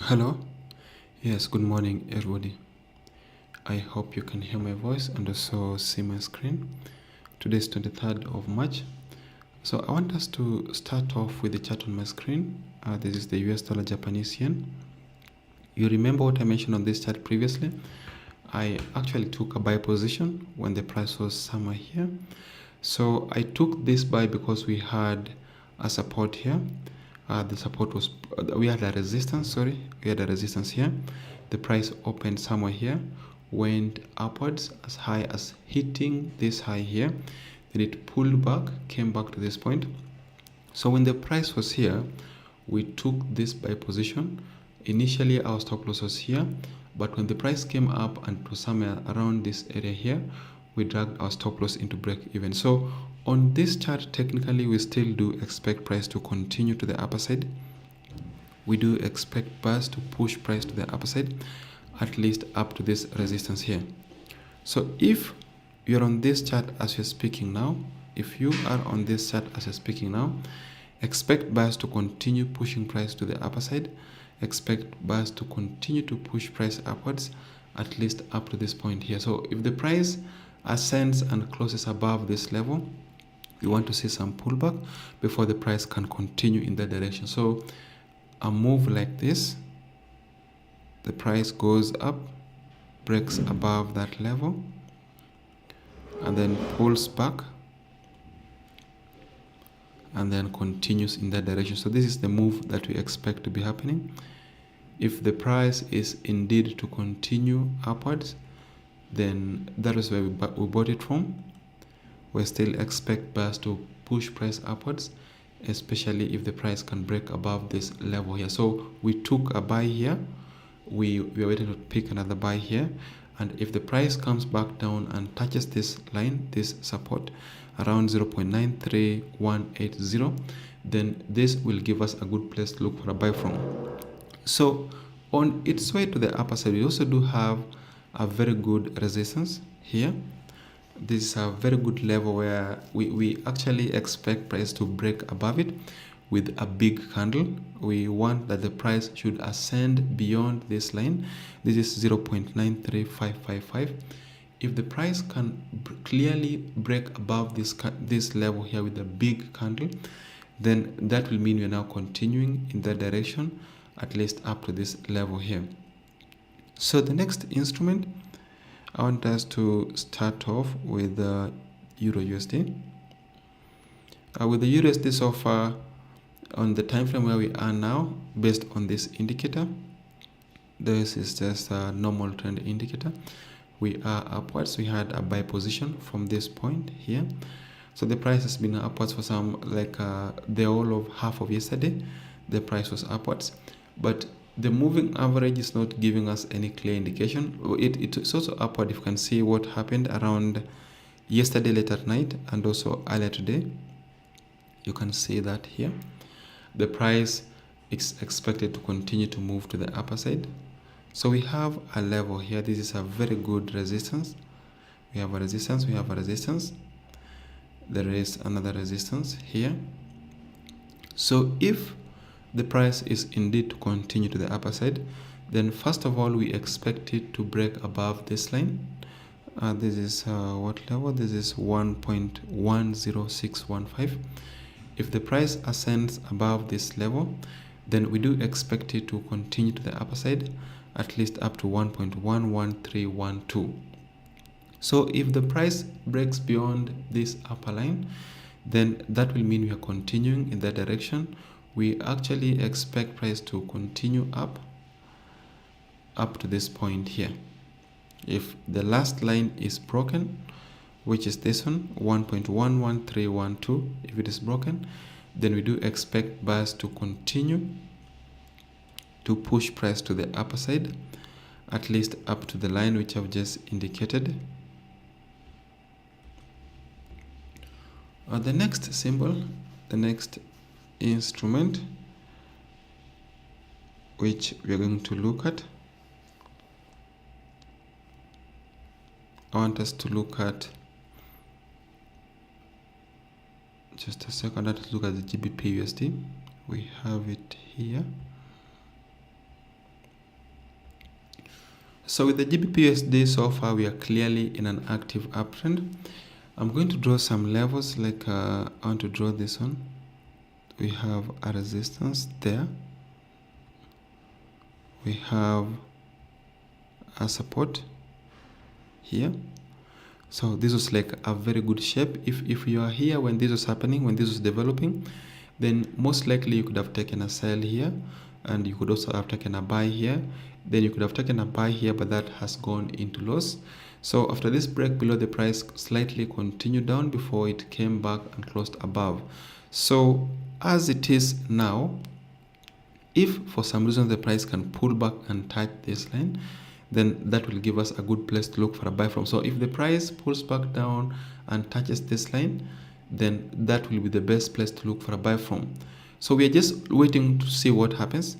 Hello. Yes, good morning, everybody. I hope you can hear my voice and also see my screen. Today is 23rd of March. So I want us to start off with the chart on my screen. This is the US dollar Japanese yen. You remember what I mentioned on this chart previously? I actually took a buy position when the price was somewhere here. So I took this buy because we had a support here. The support was, we had a resistance, we had a resistance here. The price opened somewhere here, went upwards as high as hitting this high here. Then it pulled back, came back to this point. So when the price was here, we took this buy position. Initially our stop loss was here, but when the price came up and to somewhere around this area here, we dragged our stop loss into break even. So on this chart, technically we still do expect price to continue to the upper side. We do expect buyers to push price to the upper side, at least up to this resistance here. So if you're on this chart as you're speaking now, expect buyers to continue pushing price to the upper side. Expect buyers to continue to push price upwards, at least up to this point here. So if the price ascends and closes above this level, you want to see some pullback before the price can continue in that direction. So a move like this, the price goes up, breaks above that level, and then pulls back, and then continues in that direction. So this is the move that we expect to be happening. If the price is indeed to continue upwards, then that is where we bought it from. We still expect buyers to push price upwards, especially if the price can break above this level here. So we took a buy here, we are waiting to pick another buy here, and if the price comes back down and touches this line, this support around 0.93180, then this will give us a good place to look for a buy from. So on its way to the upper side, we also do have a very good resistance here. This is a very good level where we actually expect price to break above it with a big candle. We want that the price should ascend beyond this line. This is 0.93555. If the price can clearly break above this level here with a big candle, then that will mean we are now continuing in that direction, at least up to this level here. So the next instrument, I want us to start off with the Euro USD. With the USD so far, on the time frame where we are now, based on this indicator, this is just a normal trend indicator. We are upwards. We had a buy position from this point here. So the price has been upwards for some, like the whole of half of yesterday, the price was upwards. But the moving average is not giving us any clear indication. It's also upward. You can see what happened around yesterday late at night and also earlier today. You can see that here. The price is expected to continue to move to the upper side. So we have a level here. This is a very good resistance. We have a resistance. We have a resistance. There is another resistance here. So if the price is indeed to continue to the upper side, then first of all we expect it to break above this line. This is what level? This is 1.10615. If the price ascends above this level, then we do expect it to continue to the upper side, at least up to 1.11312. So if the price breaks beyond this upper line, then that will mean we are continuing in that direction. We actually expect price to continue up to this point here. If the last line is broken, which is this one, 1.11312, if it is broken, then we do expect buyers to continue to push price to the upper side, at least up to the line which I've just indicated. The next symbol, the next instrument which we are going to look at, I want us to look at, just a second, let's look at the GBP USD. We have it here. So with the GBP/USD, so far we are clearly in an active uptrend. I'm going to draw some levels, like I want to draw this one. We have a resistance there. We have a support here. So this was like a very good shape. If you are here when this was happening, when this was developing, then most likely you could have taken a sell here, and you could also have taken a buy here. Then you could have taken a buy here, but that has gone into loss. So after this break below, the price slightly continued down before it came back and closed above. So as it is now, if for some reason the price can pull back and touch this line, then that will give us a good place to look for a buy from. So if the price pulls back down and touches this line, then that will be the best place to look for a buy from. So we are just waiting to see what happens.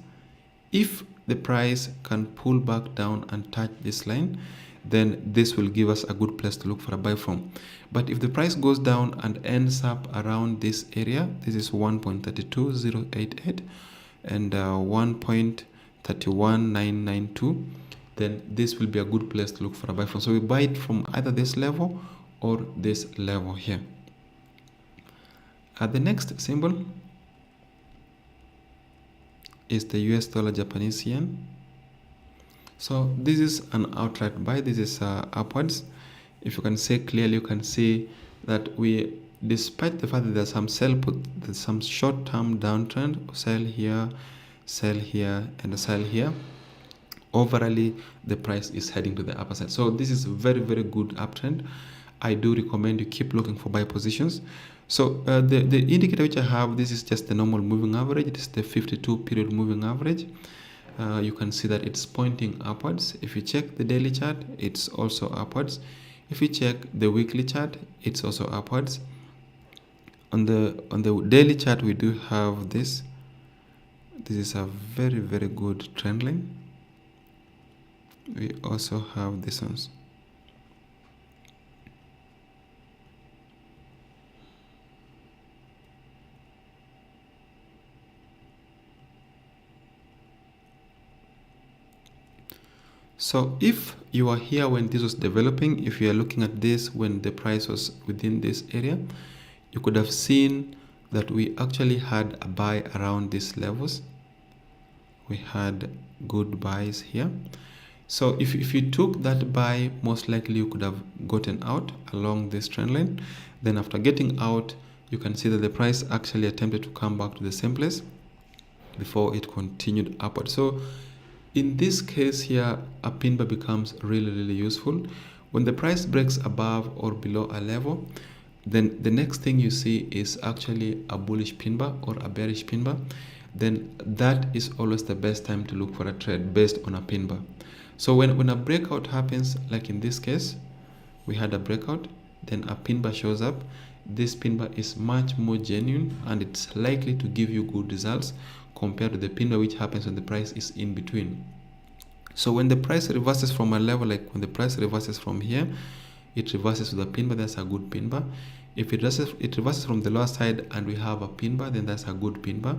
If the price can pull back down and touch this line, then this will give us a good place to look for a buy from. But if the price goes down and ends up around this area, this is 1.32088 and 1.31992, then this will be a good place to look for a buy from. So we buy it from either this level or this level here. The next symbol is the US dollar Japanese yen. So this is an outright buy. This is upwards. If you can see clearly, you can see that we, despite the fact that there's some there's some short-term downtrend, sell here, and sell here, overall the price is heading to the upper side. So this is a very, very good uptrend. I do recommend you keep looking for buy positions. So the indicator which I have, this is just the normal moving average. It is the 52 period moving average. You can see that it's pointing upwards. If you check the daily chart, it's also upwards. If you check the weekly chart, it's also upwards. On the daily chart, we do have this. This is a very, very good trend line. We also have this one. So if you are here when this was developing, if you are looking at this when the price was within this area, you could have seen that we actually had a buy around these levels. We had good buys here. So if you took that buy, most likely you could have gotten out along this trend line. Then after getting out, you can see that the price actually attempted to come back to the same place before it continued upward. So in this case here, a pin bar becomes really, really useful. When the price breaks above or below a level, then the next thing you see is actually a bullish pin bar or a bearish pin bar. Then that is always the best time to look for a trade based on a pin bar. So when a breakout happens, like in this case, we had a breakout, then a pin bar shows up. This pin bar is much more genuine and it's likely to give you good results compared to the pin bar which happens when the price is in between. So when the price reverses from a level, like when the price reverses from here, it reverses to the pin bar, that's a good pin bar. If it reverses from the lower side and we have a pin bar, then that's a good pin bar.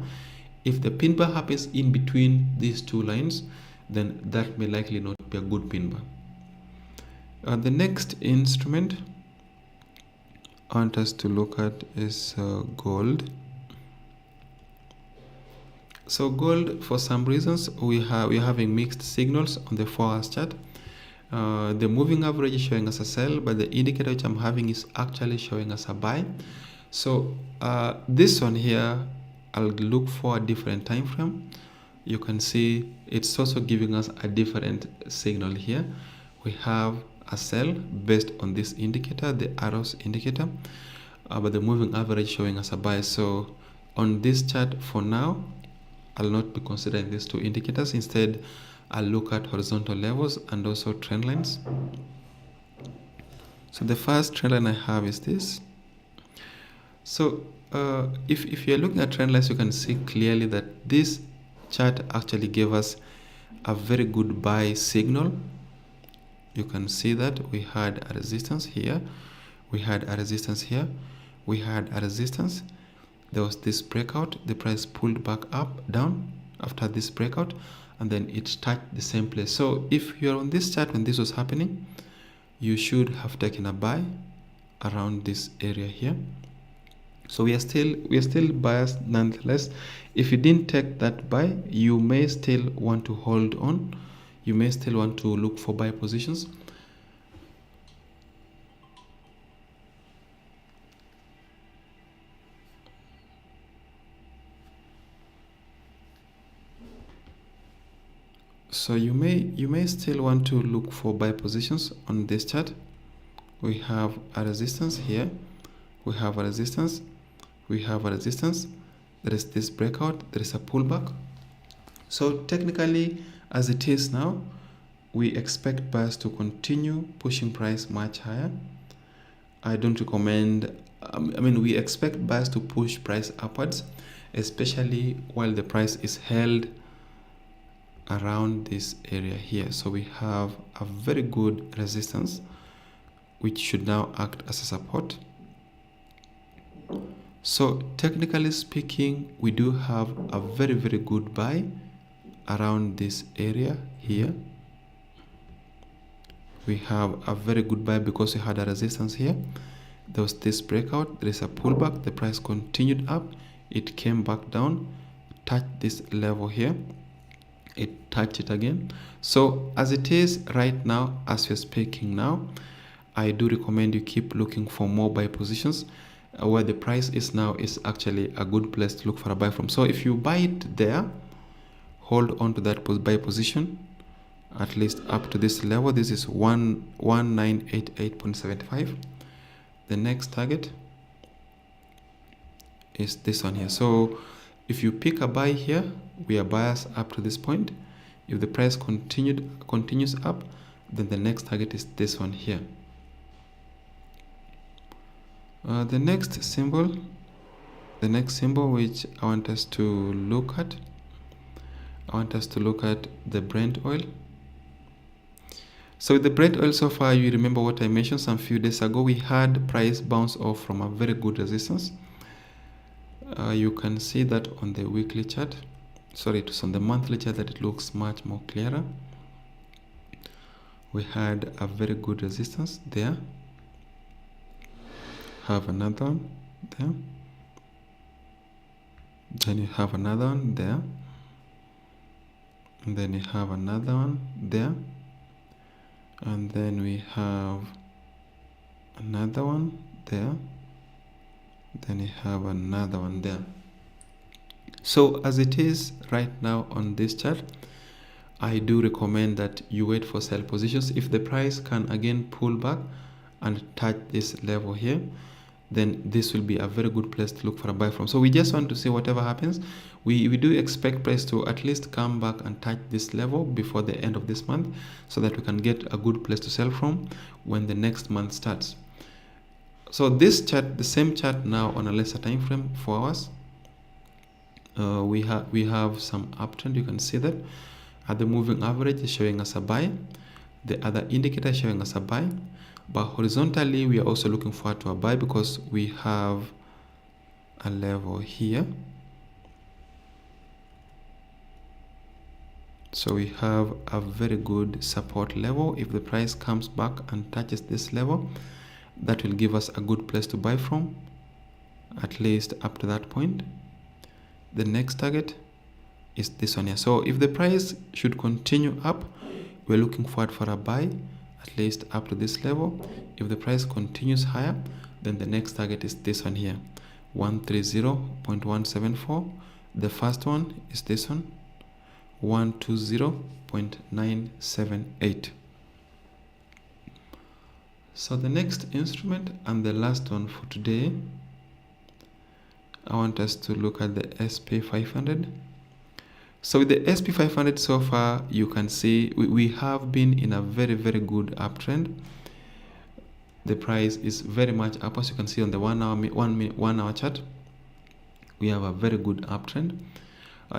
If the pin bar happens in between these two lines, then that may likely not be a good pin bar. The next instrument I want us to look at is gold. So gold, for some reasons, we're having mixed signals on the 4-hour chart. The moving average is showing us a sell, but the indicator which I'm having is actually showing us a buy. So this one here, I'll look for a different time frame. You can see it's also giving us a different signal here. We have a sell based on this indicator, the arrows indicator, but the moving average showing us a buy. So on this chart for now, I'll not be considering these two indicators. Instead, I'll look at horizontal levels and also trend lines. So the first trend line I have is this. So if you're looking at trend lines, you can see clearly that this chart actually gave us a very good buy signal. You can see that we had a resistance here, we had a resistance here, we had a resistance. There was this breakout, the price pulled back up, down after this breakout, and then it touched the same place. So if you're on this chart when this was happening, you should have taken a buy around this area here. So we are still buyers nonetheless. If you didn't take that buy, you may still want to hold on. You may still want to look for buy positions. So you may still want to look for buy positions on this chart. We have a resistance here. We have a resistance. We have a resistance. There is this breakout. There is a pullback. So technically, as it is now, we expect buyers to continue pushing price much higher. I don't recommend, we expect buyers to push price upwards, especially while the price is held around this area here. So we have a very good resistance, which should now act as a support. So technically speaking, we do have a very, very good buy around this area here. We have a very good buy because we had a resistance here. There was this breakout. There is a pullback. The price continued up. It came back down, touched this level here. It touched it again. So as it is right now, as we're speaking now, I do recommend you keep looking for more buy positions. Where the price is now is actually a good place to look for a buy from. So if you buy it there, hold on to that buy position at least up to this level. This is 1988.75. The next target is this one here. So if you pick a buy here, we are buyers up to this point. If the price continues up, then the next target is this one here. The next symbol which I want us to look at, the Brent oil. So with the Brent oil so far, you remember what I mentioned some few days ago. We had price bounce off from a very good resistance. You can see that on the weekly chart. Sorry, it was on the monthly chart that it looks much more clearer. We had a very good resistance there. Have another one there. Then you have another one there. And then you have another one there. And then we have another one there. Then you have another one there. So as it is right now on this chart, I do recommend that you wait for sell positions. If the price can again pull back and touch this level here, then this will be a very good place to look for a buy from. So we just want to see whatever happens. We do expect price to at least come back and touch this level before the end of this month, so that we can get a good place to sell from when the next month starts. So this chart, the same chart now on a lesser time frame, 4 hours, we have some uptrend. You can see that at the moving average is showing us a buy. The other indicator is showing us a buy. But horizontally, we are also looking forward to a buy because we have a level here. So we have a very good support level. If the price comes back and touches this level, that will give us a good place to buy from, at least up to that point. The next target is this one here. So if the price should continue up, we're looking forward for a buy, at least up to this level. If the price continues higher, then the next target is this one here, 130.174. The first one is this one, 120.978. So the next instrument and the last one for today, I want us to look at the SP500. So with the SP500 so far, you can see we have been in a very, very good uptrend. The price is very much up, as you can see on the 1 hour chart. We have a very good uptrend.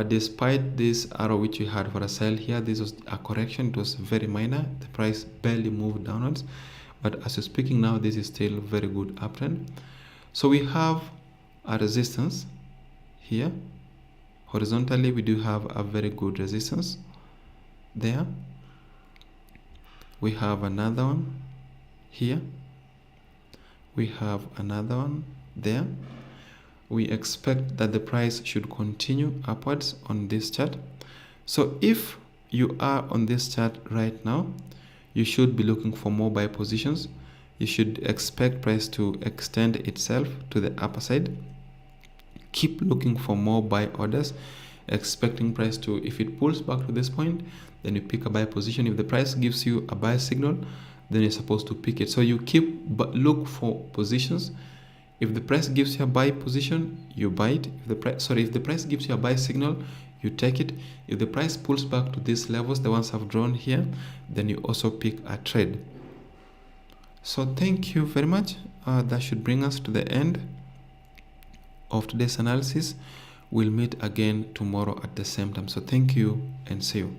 Despite this arrow which we had for a sell here, this was a correction. It was very minor. The price barely moved downwards. But as we're speaking now, this is still very good uptrend. So we have a resistance here. Horizontally, we do have a very good resistance. there. We have another one here. We have another one there. We expect that the price should continue upwards on this chart. So if you are on this chart right now, you should be looking for more buy positions. You should expect price to extend itself to the upper side. Keep looking for more buy orders, expecting price to, if it pulls back to this point, then you pick a buy position. If the price gives you a buy signal, then you're supposed to pick it. So you look for positions. If the price gives you a buy position, you buy it. If the price gives you a buy signal, you take it. If the price pulls back to these levels, the ones I've drawn here, then you also pick a trade. So thank you very much. That should bring us to the end of today's analysis. We'll meet again tomorrow at the same time. So thank you and see you.